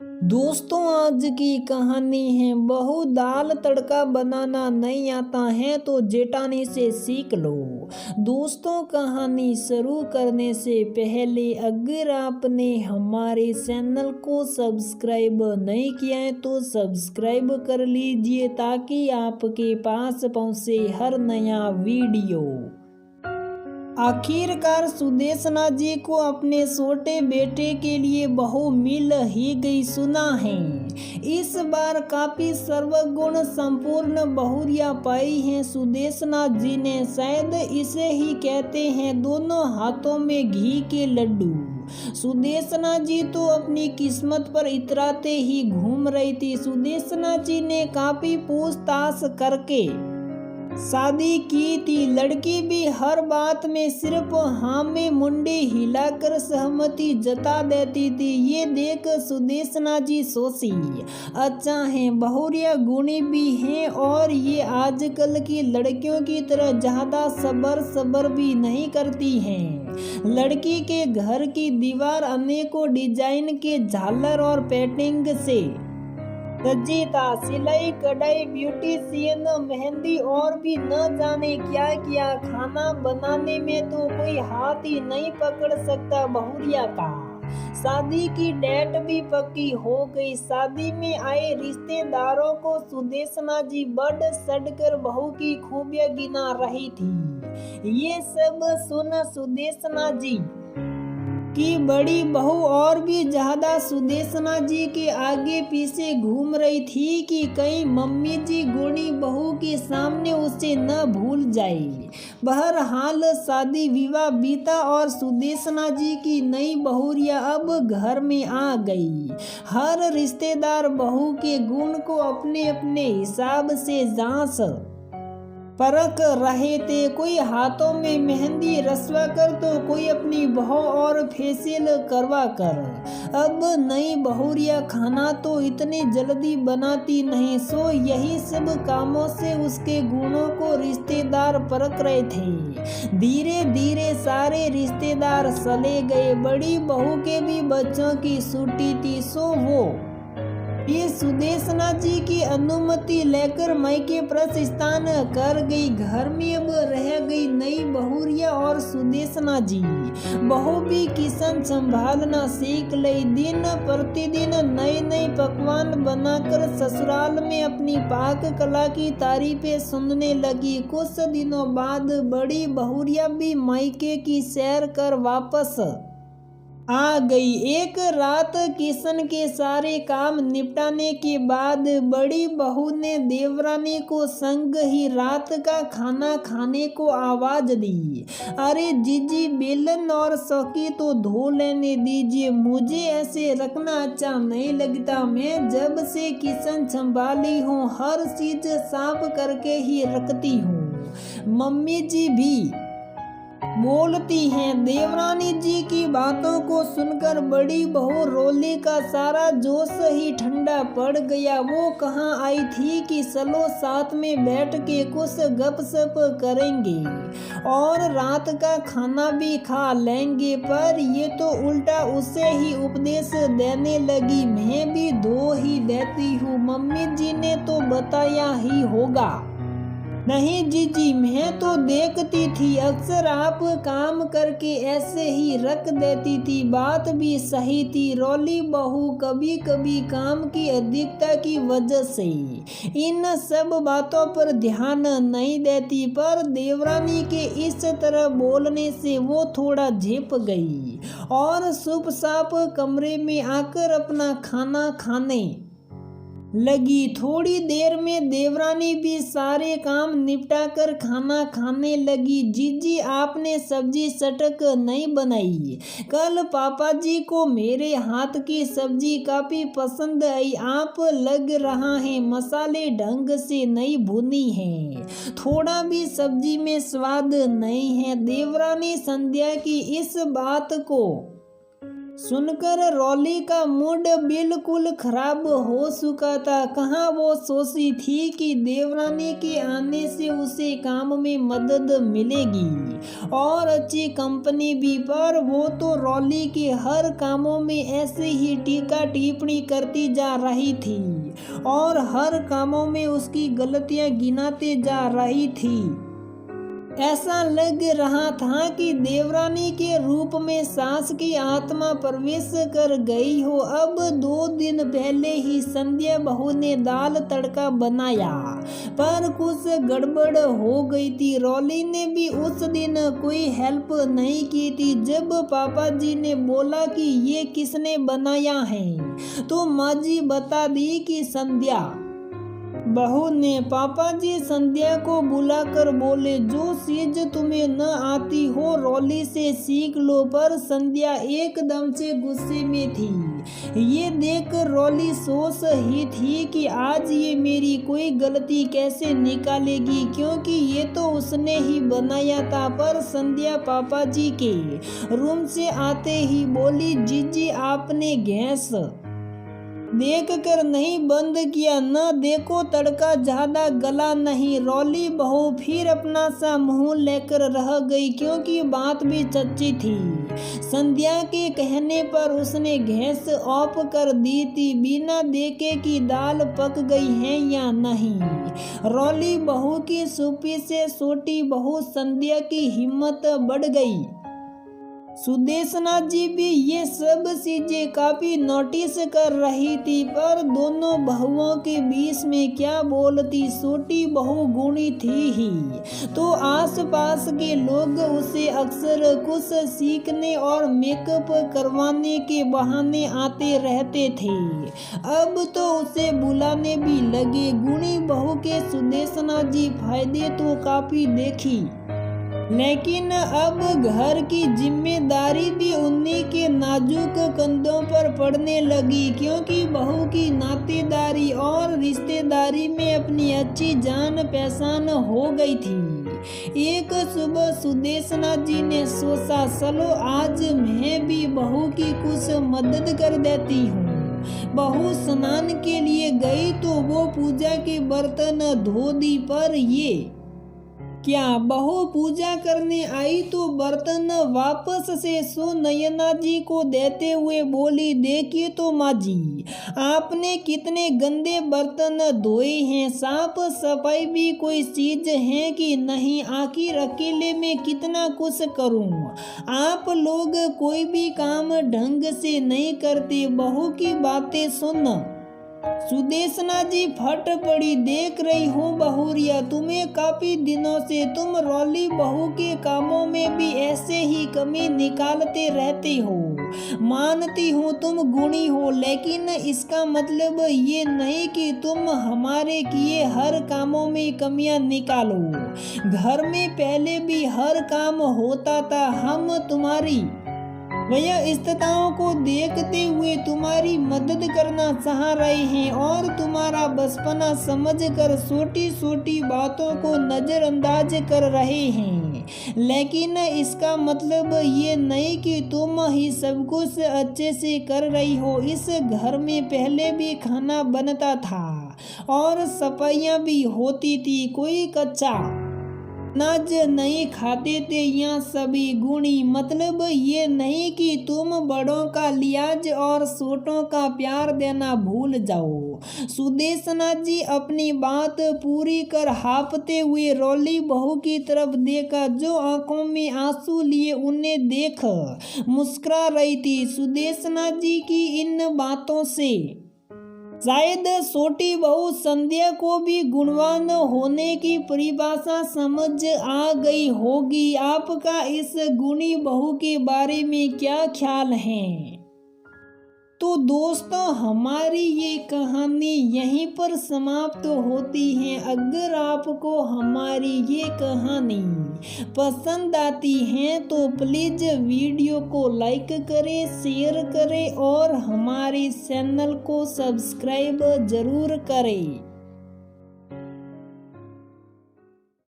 दोस्तों, आज की कहानी है बहू दाल तड़का बनाना नहीं आता है तो जेठानी से सीख लो। दोस्तों, कहानी शुरू करने से पहले अगर आपने हमारे चैनल को सब्सक्राइब नहीं किया है तो सब्सक्राइब कर लीजिए ताकि आपके पास पहुंचे हर नया वीडियो। आखिरकार सुदेशना जी को अपने छोटे बेटे के लिए बहू मिल ही गई। सुना है इस बार काफी सर्वगुण संपूर्ण बहुरिया पाई है सुदेशना जी ने। शायद इसे ही कहते हैं दोनों हाथों में घी के लड्डू। सुदेशना जी तो अपनी किस्मत पर इतराते ही घूम रही थी। सुदेशना जी ने काफी पूछताछ करके शादी की थी। लड़की भी हर बात में सिर्फ हाँ में मुंडी हिलाकर सहमति जता देती थी। ये देख सुदेशना जी सोची, अच्छा है बहुरिया गुणी भी हैं और ये आजकल की लड़कियों की तरह ज्यादा सबर भी नहीं करती हैं। लड़की के घर की दीवार अनेकों डिजाइन के झालर और पेंटिंग से सजी था। सिलाई कढ़ाई ब्यूटीशियन मेहंदी और भी न जाने क्या किया। खाना बनाने में तो कोई हाथ ही नहीं पकड़ सकता बहुरिया का। शादी की डेट भी पक्की हो गई। शादी में आए रिश्तेदारों को सुदेशना जी बढ़ चढ़कर बहू की खूबियां गिना रही थी। ये सब सुन सुदेशना जी की बड़ी बहू और भी ज्यादा सुदेशना जी के आगे पीछे घूम रही थी कि कहीं मम्मी जी गुणी बहू के सामने उसे न भूल जाए। बहरहाल शादी विवाह बीता और सुदेशना जी की नई बहुरिया अब घर में आ गई। हर रिश्तेदार बहू के गुण को अपने अपने हिसाब से जांच परख रहे थे। कोई हाथों में मेहंदी रसवा कर तो कोई अपनी बहू और फेशियल करवा कर। अब नई बहुरिया खाना तो इतनी जल्दी बनाती नहीं, सो यही सब कामों से उसके गुणों को रिश्तेदार परख रहे थे। धीरे धीरे सारे रिश्तेदार चले गए। बड़ी बहू के भी बच्चों की छुट्टी थी, सो वो ये सुदेशना जी की अनुमति लेकर मायके प्रस्थान कर गई। घर में अब रह गई नई बहुरिया और सुदेशना जी। बहू भी किचन संभालना सीख ली। दिन प्रतिदिन नए नए पकवान बनाकर ससुराल में अपनी पाक कला की तारीफें सुनने लगी। कुछ दिनों बाद बड़ी बहुरिया भी मायके की सैर कर वापस आ गई। एक रात किशन के सारे काम निपटाने के बाद बड़ी बहू ने देवरानी को संग ही रात का खाना खाने को आवाज दी। अरे जीजी, बेलन और चौकी तो धो लेने दीजिए, मुझे ऐसे रखना अच्छा नहीं लगता। मैं जब से किशन संभाली हूँ हर चीज साफ करके ही रखती हूँ। मम्मी जी भी बोलती हैं। देवरानी जी की बातों को सुनकर बड़ी बहू रोली का सारा जोश ही ठंडा पड़ गया। वो कहाँ आई थी कि चलो साथ में बैठ के कुछ गपशप करेंगे और रात का खाना भी खा लेंगे, पर ये तो उल्टा उसे ही उपदेश देने लगी। मैं भी धो ही देती हूँ, मम्मी जी ने तो बताया ही होगा। नहीं जीजी, मैं तो देखती थी अक्सर आप काम करके ऐसे ही रख देती थी। बात भी सही थी। रोली बहू कभी कभी काम की अधिकता की वजह से इन सब बातों पर ध्यान नहीं देती, पर देवरानी के इस तरह बोलने से वो थोड़ा झेप गई और चुपचाप कमरे में आकर अपना खाना खाने लगी। थोड़ी देर में देवरानी भी सारे काम निपटा कर खाना खाने लगी। जीजी, आपने सब्जी चटक नहीं बनाई। कल पापा जी को मेरे हाथ की सब्जी काफी पसंद आई। आप लग रहा है मसाले ढंग से नहीं भुनी है, थोड़ा भी सब्जी में स्वाद नहीं है। देवरानी संध्या की इस बात को सुनकर रॉली का मूड बिल्कुल खराब हो चुका था। कहाँ वो सोची थी कि देवरानी के आने से उसे काम में मदद मिलेगी और अच्छी कंपनी भी, पर वो तो रॉली के हर कामों में ऐसे ही टीका टिप्पणी करती जा रही थी और हर कामों में उसकी गलतियां गिनाते जा रही थी। ऐसा लग रहा था कि देवरानी के रूप में सास की आत्मा प्रवेश कर गई हो। अब 2 दिन पहले ही संध्या बहू ने दाल तड़का बनाया, पर कुछ गड़बड़ हो गई थी। रॉली ने भी उस दिन कोई हेल्प नहीं की थी। जब पापा जी ने बोला कि ये किसने बनाया है, तो माँ जी बता दी कि संध्या बहू ने। पापा जी संध्या को बुलाकर बोले, जो चीज तुम्हें न आती हो रॉली से सीख लो। पर संध्या एकदम से गुस्से में थी। ये देख रॉली सोच ही थी कि आज ये मेरी कोई गलती कैसे निकालेगी, क्योंकि ये तो उसने ही बनाया था। पर संध्या पापा जी के रूम से आते ही बोली, जीजी आपने गैस देख कर नहीं बंद किया, न देखो तड़का ज्यादा गला नहीं। रॉली बहू फिर अपना सा मुंह लेकर रह गई, क्योंकि बात भी सच्ची थी। संध्या के कहने पर उसने गैस ऑफ कर दी थी, बिना देखे कि दाल पक गई है या नहीं। रॉली बहू की चुप्पी से छोटी बहू संध्या की हिम्मत बढ़ गई। सुदेशना जी भी ये सब चीजें काफी नोटिस कर रही थी, पर दोनों बहुओं के बीच में क्या बोलती। छोटी बहू गुणी थी ही, तो आसपास के लोग उसे अक्सर कुछ सीखने और मेकअप करवाने के बहाने आते रहते थे। अब तो उसे बुलाने भी लगे। गुणी बहू के सुदेशना जी फायदे तो काफी देखी, लेकिन अब घर की जिम्मेदारी भी उन्हीं के नाजुक कंधों पर पड़ने लगी, क्योंकि बहू की नातेदारी और रिश्तेदारी में अपनी अच्छी जान पहचान हो गई थी। एक सुबह सुदेशना जी ने सोचा, चलो आज मैं भी बहू की कुछ मदद कर देती हूँ। बहू स्नान के लिए गई तो वो पूजा के बर्तन धो दी, पर ये क्या बहू पूजा करने आई तो बर्तन वापस से सुनयना जी को देते हुए बोली, देखिए तो माँ जी आपने कितने गंदे बर्तन धोए हैं। साफ सफाई भी कोई चीज है कि नहीं, आखिर अकेले में कितना कुछ करूं। आप लोग कोई भी काम ढंग से नहीं करते। बहू की बातें सुन सुदेशना जी फट पड़ी। देख रही हूँ बहुरिया, तुम्हें काफी दिनों से तुम रॉली बहू के कामों में भी ऐसे ही कमी निकालते रहते हो। मानती हूँ तुम गुणी हो, लेकिन इसका मतलब ये नहीं कि तुम हमारे किए हर कामों में कमियां निकालो। घर में पहले भी हर काम होता था। हम तुम्हारी वयस्कताओं को देखते हुए तुम्हारी मदद करना चाह रहे हैं और तुम्हारा बचपना समझकर छोटी छोटी बातों को नजरअंदाज कर रहे हैं। लेकिन इसका मतलब ये नहीं कि तुम ही सब कुछ अच्छे से कर रही हो। इस घर में पहले भी खाना बनता था और सफाइयाँ भी होती थी। कोई कच्चा अनाज नहीं खाते थे यहाँ सभी। गुणी मतलब ये नहीं कि तुम बड़ों का लिहाज और छोटों का प्यार देना भूल जाओ। सुदेशना जी अपनी बात पूरी कर हांफते हुए रॉली बहू की तरफ देखा, जो आंखों में आंसू लिए उन्हें देख मुस्कुरा रही थी। सुदेशना जी की इन बातों से शायद छोटी बहू संध्या को भी गुणवान होने की परिभाषा समझ आ गई होगी। आपका इस गुणी बहू के बारे में क्या ख्याल है? तो दोस्तों हमारी ये कहानी यहीं पर समाप्त होती है। अगर आपको हमारी ये कहानी पसंद आती है तो प्लीज़ वीडियो को लाइक करें, शेयर करें और हमारे चैनल को सब्सक्राइब ज़रूर करें।